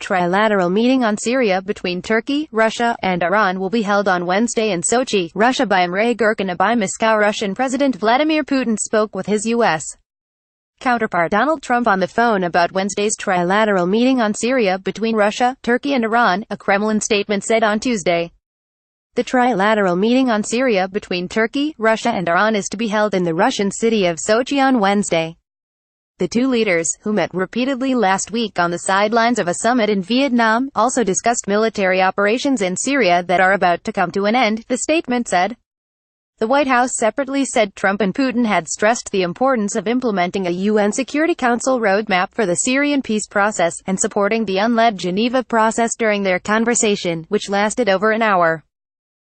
Trilateral meeting on Syria between Turkey, Russia, and Iran will be held on Wednesday in Sochi, Russia by Emre. Gurkan. AbayMOSKOWRussian President Vladimir Putin spoke with his U.S. counterpart Donald Trump on the phone about Wednesday's trilateral meeting on Syria between Russia, Turkey and Iran, a Kremlin statement said on Tuesday. The trilateral meeting on Syria between Turkey, Russia and Iran is to be held in the Russian city of Sochi on Wednesday. The two leaders, who met repeatedly last week on the sidelines of a summit in Vietnam, also discussed military operations in Syria that are about to come to an end, the statement said. The White House separately said Trump and Putin had stressed the importance of implementing a UN Security Council roadmap for the Syrian peace process, and supporting the unled Geneva process during their conversation, which lasted over an hour.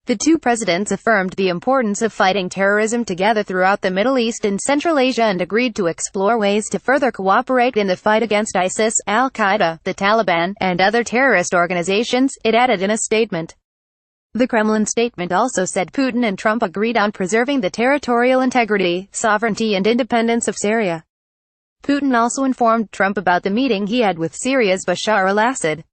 The two presidents affirmed the importance of fighting terrorism together throughout the Middle East and Central Asia and agreed to explore ways to further cooperate in the fight against ISIS, Al-Qaeda, the Taliban, and other terrorist organizations, it added in a statement. The Kremlin statement also said Putin and Trump agreed on preserving the territorial integrity, sovereignty and independence of Syria. Putin also informed Trump about the meeting he had with Syria's Bashar al-Assad.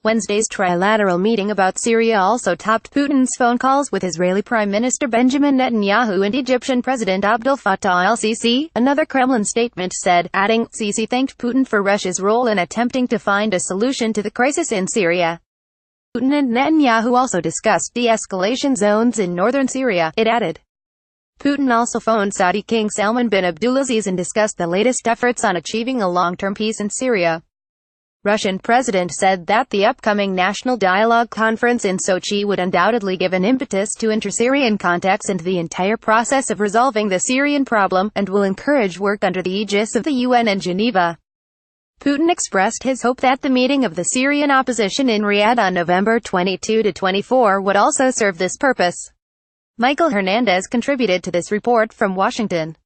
Wednesday's trilateral meeting about Syria also topped Putin's phone calls with Israeli Prime Minister Benjamin Netanyahu and Egyptian President Abdel Fattah al-Sisi, another Kremlin statement said, adding, Sisi thanked Putin for Russia's role in attempting to find a solution to the crisis in Syria. Putin and Netanyahu also discussed de-escalation zones in northern Syria, it added. Putin also phoned Saudi King Salman bin Abdulaziz and discussed the latest efforts on achieving a long-term peace in Syria. Russian president said that the upcoming National Dialogue Conference in Sochi would undoubtedly give an impetus to inter-Syrian contacts and the entire process of resolving the Syrian problem, and will encourage work under the aegis of the UN and Geneva. Putin expressed his hope that the meeting of the Syrian opposition in Riyadh on November 22 to 24 would also serve this purpose. Michael Hernandez contributed to this report from Washington.